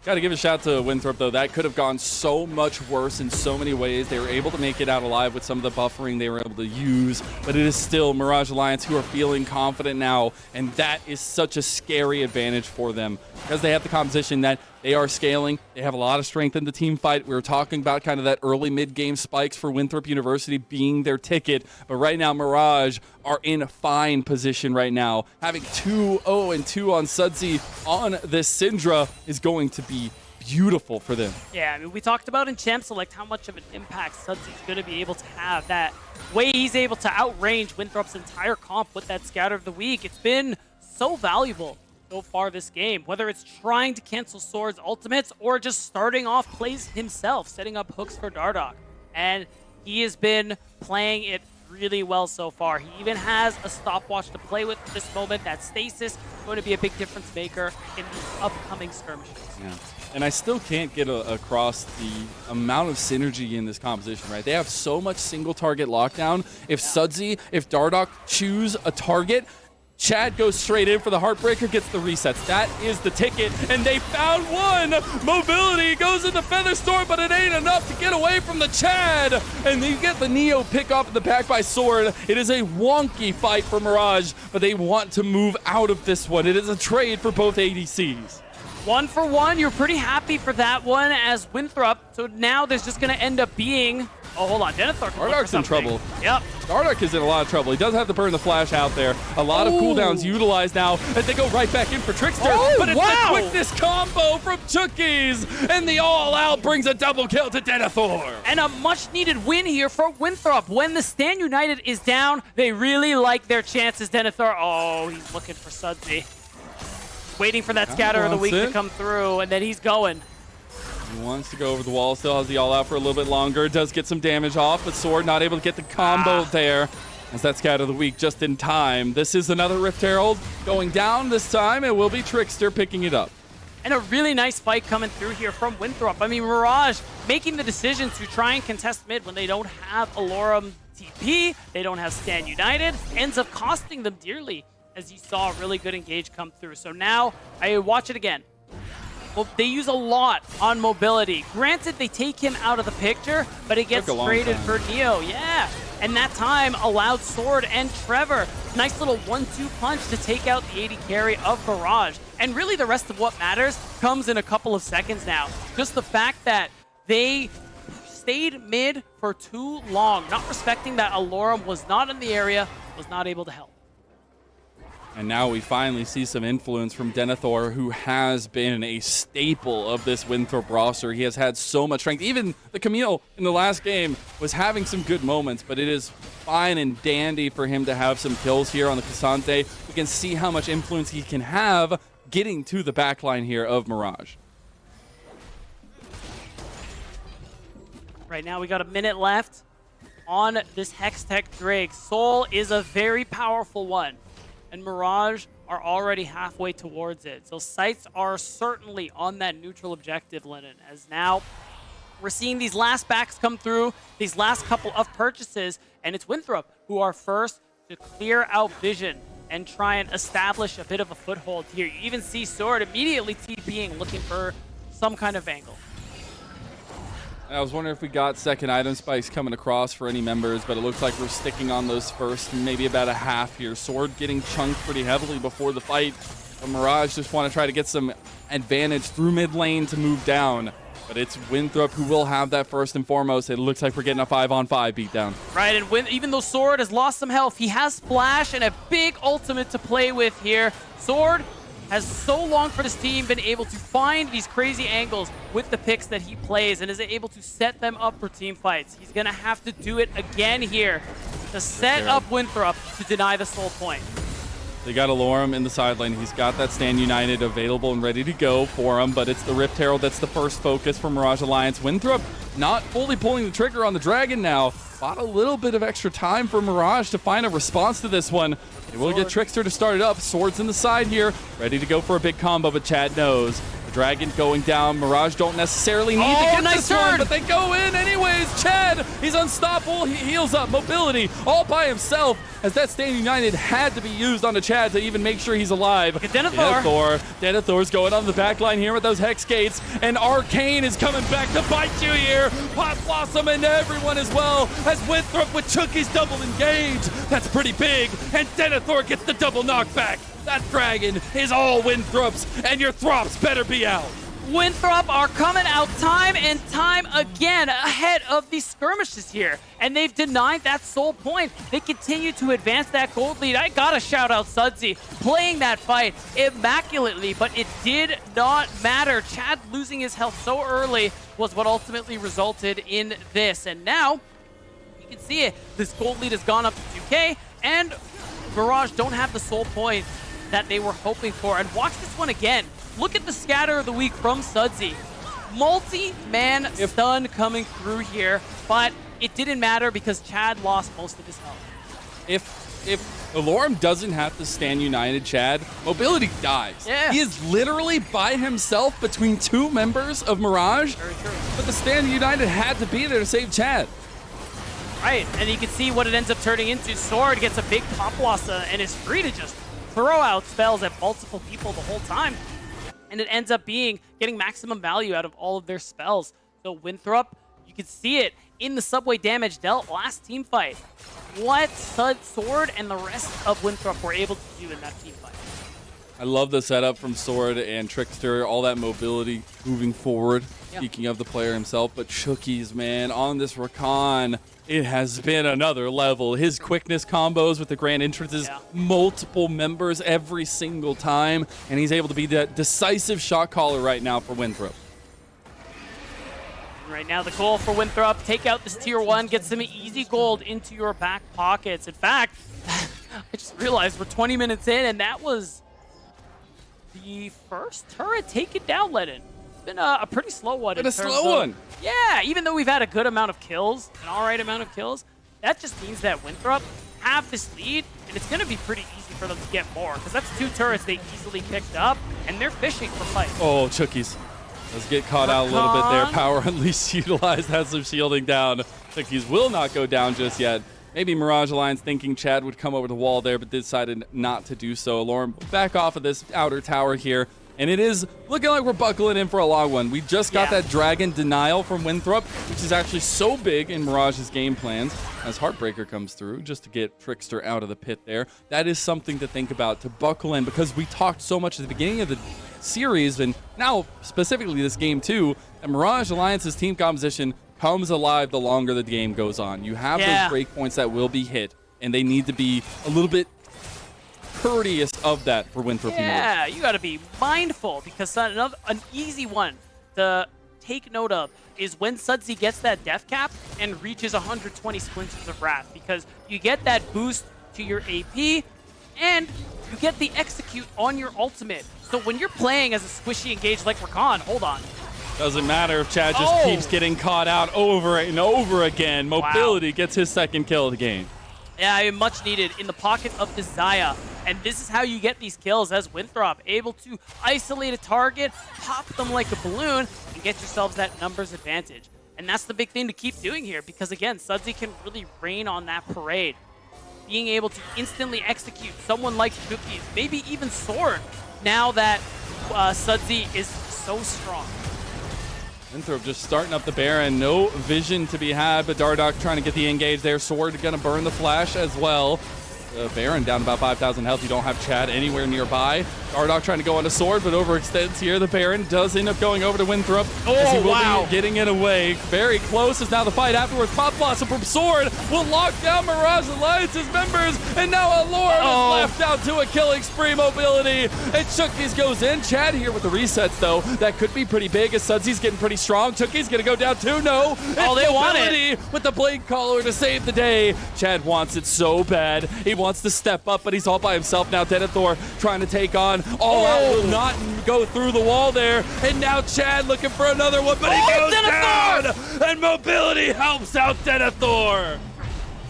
[SPEAKER 4] Got to give a shout to Winthrop, though. That could have gone so much worse in so many ways. They were able to make it out alive with some of the buffering they were able to use, but it is still Mirage Alliance who are feeling confident now, and that is such a scary advantage for them because they have the composition that they are scaling. They have a lot of strength in the team fight. We were talking about kind of that early mid-game spikes for Winthrop University being their ticket, but right now Mirage are in a fine position right now. Having 2-0-2 on Sudsy on this Syndra is going to be beautiful for them.
[SPEAKER 3] Yeah, I mean, we talked about in Champ Select how much of an impact Sudsy's going to be able to have. That way he's able to outrange Winthrop's entire comp with that Scouter of the Week. It's been so valuable so far this game, whether it's trying to cancel Sword's ultimates or just starting off plays himself, setting up hooks for Dardoch. And he has been playing it really well so far. He even has a stopwatch to play with at this moment. That stasis is going to be a big difference maker in the upcoming skirmishes.
[SPEAKER 4] Yeah. And I still can't get across the amount of synergy in this composition, right? They have so much single target lockdown. If Sudsy, if Dardoch choose a target, Chad goes straight in for the Heartbreaker, gets the resets. That is the ticket, and they found one. Mobility goes into Featherstorm, but it ain't enough to get away from the Chad. And you get the Neo pick up in the back by Sword. It is a wonky fight for Mirage, but they want to move out of this one. It is a trade for both ADCs.
[SPEAKER 3] 1 for 1. You're pretty happy for that one as Winthrop. So now there's just going to end up being... Oh, hold on. Denethor can look for
[SPEAKER 4] Dardark's in
[SPEAKER 3] something.
[SPEAKER 4] trouble.
[SPEAKER 3] Yep.
[SPEAKER 4] Dardark is in a lot of trouble. He does have to burn the flash out there. A lot of cooldowns utilized now as they go right back in for Trickster. But it's the quickness combo from Chookies, and the all-out brings a double kill to Denethor.
[SPEAKER 3] And a much-needed win here for Winthrop. When the Stand United is down, they really like their chances. Denethor, oh, he's looking for Sudsy. Waiting for that scatter of the week to come through, and then he's going.
[SPEAKER 4] He wants to go over the wall, still has the all-out for a little bit longer. Does get some damage off, but Sword not able to get the combo there. As that scatter of the week just in time. This is another Rift Herald going down this time. It will be Trickster picking it up.
[SPEAKER 3] And a really nice fight coming through here from Winthrop. I mean, Mirage making the decision to try and contest mid when they don't have Alorum TP, they don't have Stand United, ends up costing them dearly, as you saw a really good engage come through. So now, I watch it again. Well, they use a lot on mobility. Granted, they take him out of the picture, but it gets traded for Neo. Yeah, and that time allowed Sword and Trevor. Nice little 1-2 punch to take out the AD carry of Mirage. And really the rest of what matters comes in a couple of seconds now. Just the fact that they stayed mid for too long, not respecting that Alorum was not in the area, was not able to help.
[SPEAKER 4] And now we finally see some influence from Denethor, who has been a staple of this Winthrop roster. He has had so much strength. Even the Camille in the last game was having some good moments, but it is fine and dandy for him to have some kills here on the Cassante. We can see how much influence he can have getting to the backline here of Mirage.
[SPEAKER 3] Right now we got a minute left on this Hextech Drake. Soul is a very powerful one, and Mirage are already halfway towards it. So sights are certainly on that neutral objective, Lennon, as now we're seeing these last backs come through, these last couple of purchases, and it's Winthrop who are first to clear out vision and try and establish a bit of a foothold here. You even see Sword immediately TPing, looking for some kind of angle.
[SPEAKER 4] I was wondering if we got second item spikes coming across for any members, but it looks like we're sticking on those first, maybe about a half here. Sword getting chunked pretty heavily before the fight, but Mirage just want to try to get some advantage through mid lane to move down. But it's Winthrop who will have that first and foremost. It looks like we're getting a 5-on-5 beatdown.
[SPEAKER 3] Right, and even though Sword has lost some health, he has Splash and a big ultimate to play with here. Sword has so long for this team been able to find these crazy angles with the picks that he plays and is able to set them up for team fights. He's going to have to do it again here to set up Winthrop to deny the soul point.
[SPEAKER 4] They got Alorum in the sideline. He's got that Stand United available and ready to go for him, but it's the Rift Herald that's the first focus for Mirage Alliance. Winthrop not fully pulling the trigger on the Dragon now. Bought a little bit of extra time for Mirage to find a response to this one. They will get Trickster to start it up. Swords in the side here, ready to go for a big combo, but Chad knows. The Dragon going down. Mirage don't necessarily need to get this one, but they go in anyways. Chad, he's unstoppable. He heals up. Mobility all by himself, as that Stand United had to be used on the Chad to even make sure he's alive. Denethor's going on the back line here with those Hex Gates, and Arcane is coming back to bite you here. Pot Blossom and everyone as well, as Winthrop with Chookies double engage. That's pretty big, and Denethor gets the double knockback. That Dragon is all Winthrop's, and your Throps better be out.
[SPEAKER 3] Winthrop are coming out time and time again ahead of these skirmishes here, and they've denied that soul point. They continue to advance that gold lead. I gotta shout out Sudsy, playing that fight immaculately, but it did not matter. Chad losing his health so early was what ultimately resulted in this, and now you can see it. This gold lead has gone up to 2K, and Mirage don't have the soul point that they were hoping for. And watch this one again. Look at the scatter of the week from Sudsy. Multi-man stun coming through here, but it didn't matter because Chad lost most of his health.
[SPEAKER 4] If Alorum doesn't have to Stand United Chad, Mobility dies.
[SPEAKER 3] Yeah.
[SPEAKER 4] He is literally by himself between two members of Mirage,
[SPEAKER 3] Very true.
[SPEAKER 4] but the Stand United had to be there to save Chad.
[SPEAKER 3] Right, and you can see what it ends up turning into. Sword gets a big Pop Blossom and is free to just throw out spells at multiple people the whole time. And it ends up being getting maximum value out of all of their spells. So Winthrop, you can see it in the subway damage dealt last team fight. What Sword and the rest of Winthrop were able to do in that team fight.
[SPEAKER 4] I love the setup from Sword and Trickster, all that mobility moving forward. Speaking of the player himself, but Chookies, man, on this Rakan, it has been another level. His quickness combos with the grand entrances, multiple members every single time, and he's able to be that decisive shot caller right now for Winthrop.
[SPEAKER 3] Right now, the goal for Winthrop, take out this tier 1, get some easy gold into your back pockets. In fact, I just realized we're 20 minutes in, and that was the first turret taken down, Lennon. It's been a pretty slow one.
[SPEAKER 4] But a slow one.
[SPEAKER 3] Yeah, even though we've had a good amount of kills, an all right amount of kills, that just means that Winthrop have this lead, and it's going to be pretty easy for them to get more, because that's 2 turrets they easily picked up, and they're fishing for fights.
[SPEAKER 4] Oh, Chookies. Let's get caught out a little bit there. Power Unleashed utilized, has some shielding down. Chookies will not go down just yet. Maybe Mirage Alliance thinking Chad would come over the wall there, but decided not to do so. Lorem back off of this outer tower here. And it is looking like we're buckling in for a long one. We just got that Dragon denial from Winthrop, which is actually so big in Mirage's game plans. As Heartbreaker comes through, just to get Trickster out of the pit there. That is something to think about, to buckle in, because we talked so much at the beginning of the series, and now specifically this game too, that Mirage Alliance's team composition comes alive the longer the game goes on. You have those breakpoints that will be hit, and they need to be a little bit courteous of that for Winthrop.
[SPEAKER 3] Yeah, you got to be mindful, because an easy one to take note of is when Sudsy gets that death cap and reaches 120 Splinters of Wrath, because you get that boost to your AP and you get the execute on your ultimate. So when you're playing as a squishy engage like Rakan, hold on.
[SPEAKER 4] Doesn't matter if Chad just keeps getting caught out over and over again. Mobility gets his second kill of the game.
[SPEAKER 3] Yeah, much needed in the pocket of Desire. And this is how you get these kills as Winthrop, able to isolate a target, pop them like a balloon, and get yourselves that numbers advantage. And that's the big thing to keep doing here, because again, Sudsy can really rain on that parade. Being able to instantly execute someone like Cookies, maybe even Sword, now that Sudsy is so strong.
[SPEAKER 4] Winthrop just starting up the Baron. No vision to be had, but Dardoch trying to get the engage there. Sword going to burn the flash as well. Baron down about 5,000 health. You don't have Chad anywhere nearby. Dardoch trying to go on a Sword, but overextends here. The Baron does end up going over to Winthrop. As he will be getting it away. Very close is now the fight afterwards. Pop Blossom from Sword will lock down Mirage Alliance's members, and now Lorem is left out to a killing spree. Mobility, and Chookies goes in. Chad here with the resets, though. That could be pretty big, as Sudsy's getting pretty strong. Chookies gonna go down too. No.
[SPEAKER 3] Oh, they want it.
[SPEAKER 4] With the Blade Caller to save the day. Chad wants it so bad. He wants to step up, but he's all by himself now. Denethor trying to take on All Out, will not go through the wall there. And now Chad looking for another one, but he goes down. And Mobility helps out Denethor.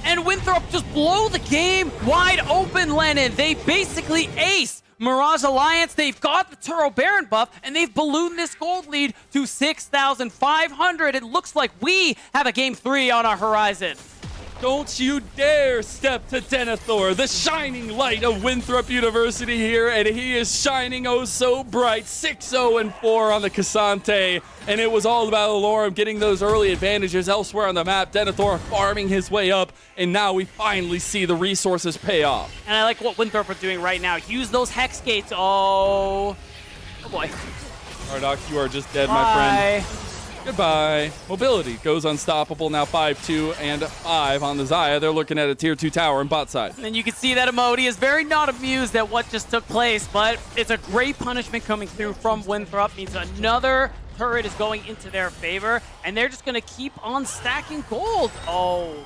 [SPEAKER 3] And Winthrop just blow the game wide open, Lennon. They basically ace Mirage Alliance. They've got the Turo Baron buff, and they've ballooned this gold lead to 6,500. It looks like we have a game 3 on our horizon.
[SPEAKER 4] Don't you dare step to Denethor, the shining light of Winthrop University here, and he is shining oh so bright. 6-0-4 on the Cassante, and it was all about Lorem getting those early advantages elsewhere on the map. Denethor farming his way up, and now we finally see the resources pay off.
[SPEAKER 3] And I like what Winthrop are doing right now. Use those Hex Gates. Oh boy.
[SPEAKER 4] Dardoch, you are just dead, my friend. Goodbye. Mobility goes unstoppable, now 5-2 and 5 on the Xayah. They're looking at a tier 2 tower in bot side.
[SPEAKER 3] And you can see that Emoti is very not amused at what just took place, but it's a great punishment coming through from Winthrop. Means another turret is going into their favor, and they're just going to keep on stacking gold. Oh,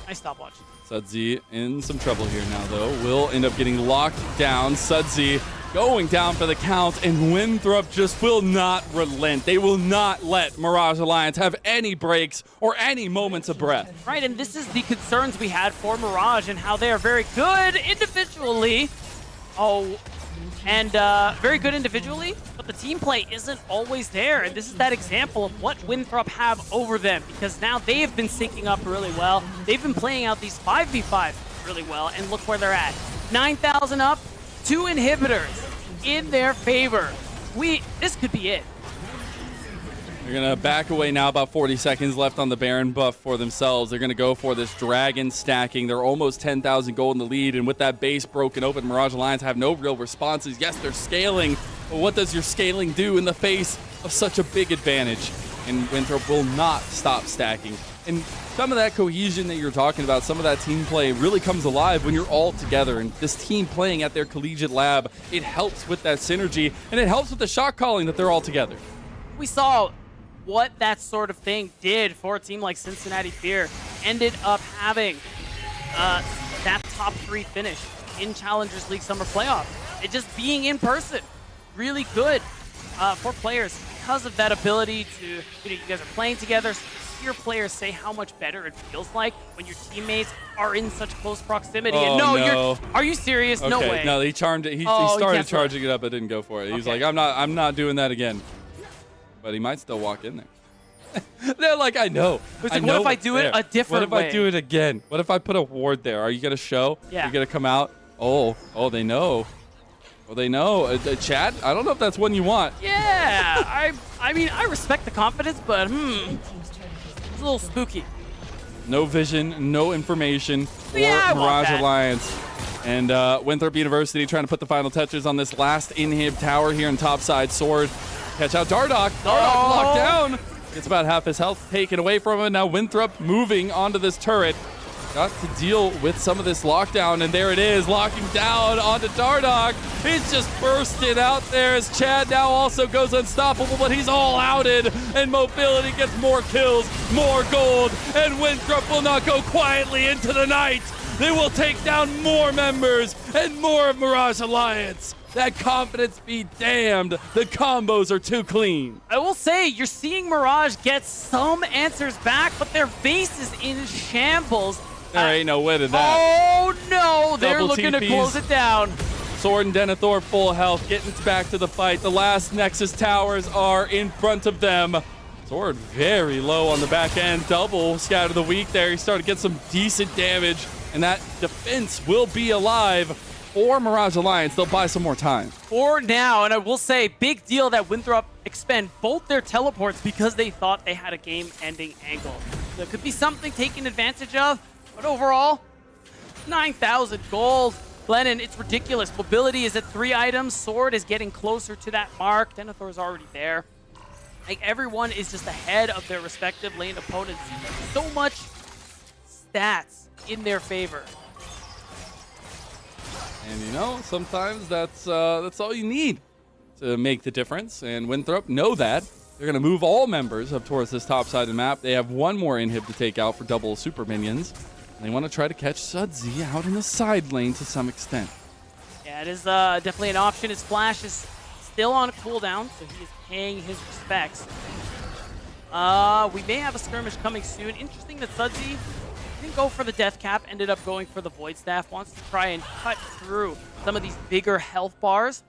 [SPEAKER 3] nice stopwatch.
[SPEAKER 4] Sudsy in some trouble here now, though. Will end up getting locked down. Sudsy going down for the count, and Winthrop just will not relent. They will not let Mirage Alliance have any breaks or any moments of breath.
[SPEAKER 3] Right, and this is the concerns we had for Mirage and how they are very good individually. Very good individually, but the team play isn't always there, and this is that example of what Winthrop have over them, because now they have been syncing up really well. They've been playing out these 5v5 really well, and look where they're at. 9,000 up, 2 inhibitors in their favor. This could be it.
[SPEAKER 4] They're going to back away now, about 40 seconds left on the Baron buff for themselves. They're going to go for this Dragon stacking. They're almost 10,000 gold in the lead, and with that base broken open, Mirage Alliance have no real responses. Yes, they're scaling, but what does your scaling do in the face of such a big advantage? And Winthrop will not stop stacking. And some of that cohesion that you're talking about, some of that team play really comes alive when you're all together. And this team playing at their collegiate lab, it helps with that synergy, and it helps with the shot calling that they're all together.
[SPEAKER 3] We saw what that sort of thing did for a team like Cincinnati Fear. Ended up having that top 3 finish in Challengers League Summer Playoff. It just being in person, really good for players because of that ability to, you guys are playing together. So hear players say how much better it feels like when your teammates are in such close proximity.
[SPEAKER 4] Oh,
[SPEAKER 3] and
[SPEAKER 4] no.
[SPEAKER 3] Are you serious?
[SPEAKER 4] Okay,
[SPEAKER 3] No way.
[SPEAKER 4] no, he charmed it. He started charging it up, but didn't go for it. He was like, I'm not doing that again. But he might still walk in there. They're like, I know.
[SPEAKER 3] It's like, what if I do it a different way?
[SPEAKER 4] What if I do it again? What if I put a ward there? Are you going to show?
[SPEAKER 3] Yeah.
[SPEAKER 4] Are you going to come out? Oh, they know. Oh, they know. Chad, I don't know if that's one you want.
[SPEAKER 3] Yeah. I mean, I respect the confidence, but it's a little spooky.
[SPEAKER 4] No vision, no information for
[SPEAKER 3] Yeah,
[SPEAKER 4] Mirage Alliance. And Winthrop University trying to put the final touches on this last inhib tower here in topside. Sword. Catch out Dardoch. Dardoch locked down. Gets about half his health taken away from him. Now Winthrop moving onto this turret. Got to deal with some of this lockdown, and there it is, locking down onto Dardoch. He's just bursted out there as Chad now also goes unstoppable, but he's all outed, and Mobility gets more kills, more gold, and Winthrop will not go quietly into the night. They will take down more members and more of Mirage Alliance. That confidence be damned. The combos are too clean.
[SPEAKER 3] I will say, you're seeing Mirage get some answers back, but their base is in shambles.
[SPEAKER 4] There ain't no way to that.
[SPEAKER 3] Oh, no. They're
[SPEAKER 4] Double
[SPEAKER 3] looking to
[SPEAKER 4] TPs.
[SPEAKER 3] close it down.
[SPEAKER 4] Sword and Denethor full health, getting back to the fight. The last Nexus towers are in front of them. Sword very low on the back end. Double scatter the weak there. He started to get some decent damage, and that defense will be alive for Mirage Alliance. They'll buy some more time.
[SPEAKER 3] For now, and I will say, big deal that Winthrop expend both their teleports because they thought they had a game-ending angle. So it could be something taken advantage of, but overall, 9,000 gold. Glennon, it's ridiculous. Mobility is at 3 items. Sword is getting closer to that mark. Denethor is already there. Like, everyone is just ahead of their respective lane opponents. So much stats in their favor.
[SPEAKER 4] And you know, sometimes that's all you need to make the difference. And Winthrop know that. They're going to move all members up towards this top side of the map. They have one more inhib to take out for double super minions. And they want to try to catch Sudsy out in the side lane to some extent.
[SPEAKER 3] Yeah, it is definitely an option. His flash is still on a cooldown, so he is paying his respects. We may have a skirmish coming soon. Interesting that Sudsy didn't go for the death cap, ended up going for the void staff. Wants to try and cut through some of these bigger health bars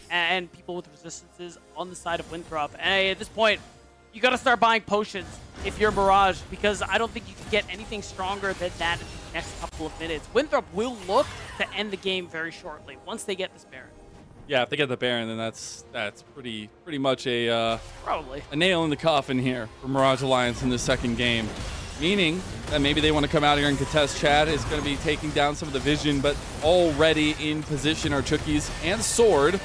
[SPEAKER 3] and people with resistances on the side of Winthrop. And at this point, you got to start buying potions if you're Mirage, because I don't think you can get anything stronger than that in the next couple of minutes. Winthrop will look to end the game very shortly once they get this Baron.
[SPEAKER 4] Yeah, if they get the Baron, then that's pretty much a
[SPEAKER 3] Probably
[SPEAKER 4] a nail in the coffin here for Mirage Alliance in this second game. Meaning that maybe they want to come out here and contest. Chad is going to be taking down some of the vision, but already in position are Chookies and Sword.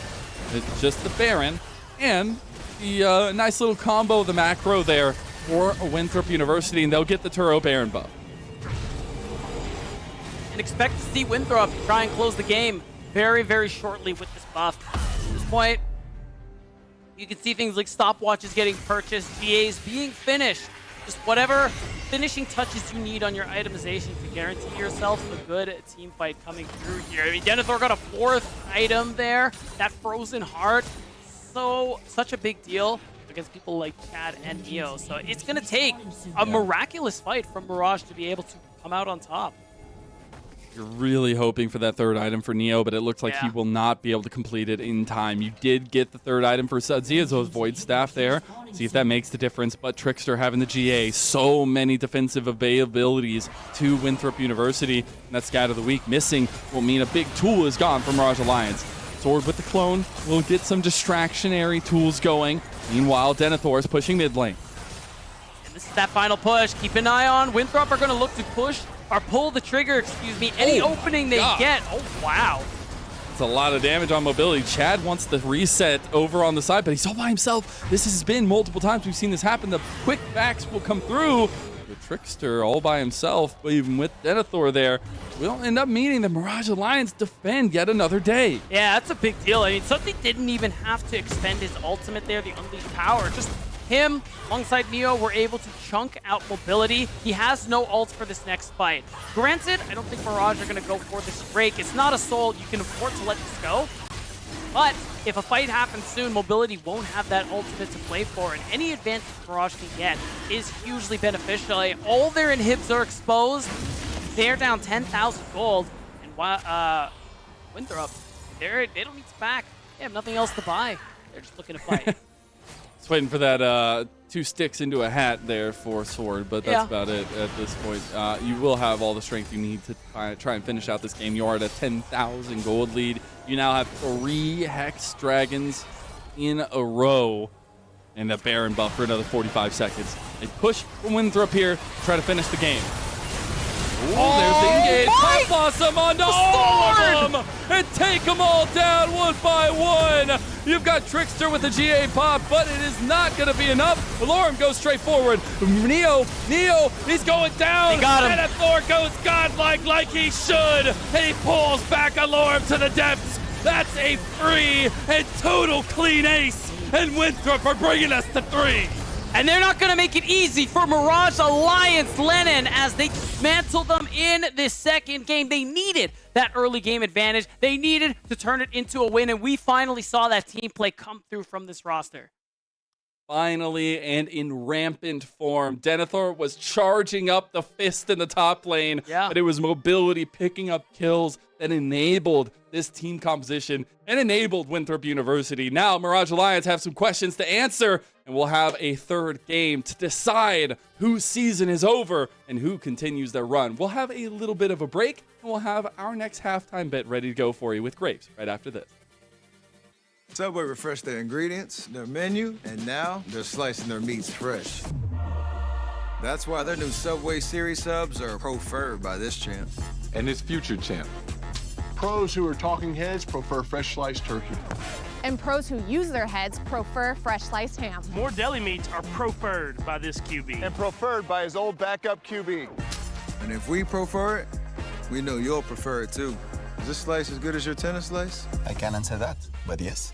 [SPEAKER 4] It's just the Baron and the nice little combo of the macro there for Winthrop University, and they'll get the Turo Baron buff.
[SPEAKER 3] And expect to see Winthrop try and close the game very, very shortly with this buff. At this point, you can see things like stopwatches getting purchased, GAs being finished. Just whatever finishing touches you need on your itemization to guarantee yourself a good team fight coming through here. I mean, Denethor got a 4th item there, that Frozen Heart. Such a big deal against people like Chad and Neo. So it's going to take a miraculous fight from Mirage to be able to come out on top.
[SPEAKER 4] You're really hoping for that third item for Neo, but it looks like he will not be able to complete it in time. You did get the third item for Sudsy as those Void Staff there. See if that makes the difference, but Trickster having the GA, so many defensive availabilities to Winthrop University. And that Scat of the Week missing will mean a big tool is gone from Mirage Alliance. Sword with the clone will get some distractionary tools going. Meanwhile, Denethor is pushing mid lane.
[SPEAKER 3] And this is that final push. Keep an eye on. Winthrop are going to look to push or pull the trigger, excuse me, any opening they get. Oh, wow.
[SPEAKER 4] It's a lot of damage on mobility. Chad wants the reset over on the side, but he's all by himself. This has been multiple times we've seen this happen. The quick backs will come through. The Trickster all by himself, but even with Denethor there, will end up meaning the Mirage Alliance defend yet another day.
[SPEAKER 3] Yeah, that's a big deal. I mean, Sudsy didn't even have to expend his ultimate there, the Unleashed Power. Just him alongside Neo were able to chunk out mobility. He has no ult for this next fight. Granted, I don't think Mirage are going to go for this break. It's not a soul. You can afford to let this go. But if a fight happens soon, mobility won't have that ultimate to play for, and any advantage Mirage can get is hugely beneficial. All their inhibs are exposed. They're down 10,000 gold, and Winthrop, they don't need to back. They have nothing else to buy. They're just looking to fight.
[SPEAKER 4] Just waiting for that 2 sticks into a hat there for Sword, but that's about it at this point. You will have all the strength you need to try and finish out this game. You are at a 10,000 gold lead. You now have 3 Hex Dragons in a row, and a Baron buff for another 45 seconds. They push from Winthrop here, try to finish the game. Ooh, there's the engage. Pop Blossom onto all of them and take them all down one by one. You've got Trickster with the GA pop, but it is not going to be enough. Valorem goes straight forward. Neo, he's going down.
[SPEAKER 3] They got him.
[SPEAKER 4] And Thor goes godlike like he should. And he pulls back Valorem to the depths. That's a free and total clean ace. And Winthrop are bringing us to 3.
[SPEAKER 3] And they're not going to make it easy for Mirage Alliance Lennon as they dismantle them in this second game. They needed that early game advantage. They needed to turn it into a win, and we finally saw that team play come through from this roster.
[SPEAKER 4] Finally, and in rampant form, Denethor was charging up the fist in the top lane, but it was mobility picking up kills that enabled this team composition and enabled Winthrop University. Now, Mirage Alliance have some questions to answer, and we'll have a third game to decide whose season is over and who continues their run. We'll have a little bit of a break, and we'll have our next halftime bet ready to go for you with Grapes right after this.
[SPEAKER 6] Subway refreshed their ingredients, their menu, and now they're slicing their meats fresh. That's why their new Subway Series subs are preferred by this champ.
[SPEAKER 7] And his future champ.
[SPEAKER 8] Pros who are talking heads prefer fresh sliced turkey.
[SPEAKER 9] And pros who use their heads prefer fresh sliced ham.
[SPEAKER 10] More deli meats are preferred by this QB.
[SPEAKER 8] And preferred by his old backup QB.
[SPEAKER 6] And if we prefer it, we know you'll prefer it too. Is this slice as good as your tennis slice?
[SPEAKER 11] I can't answer that, but yes.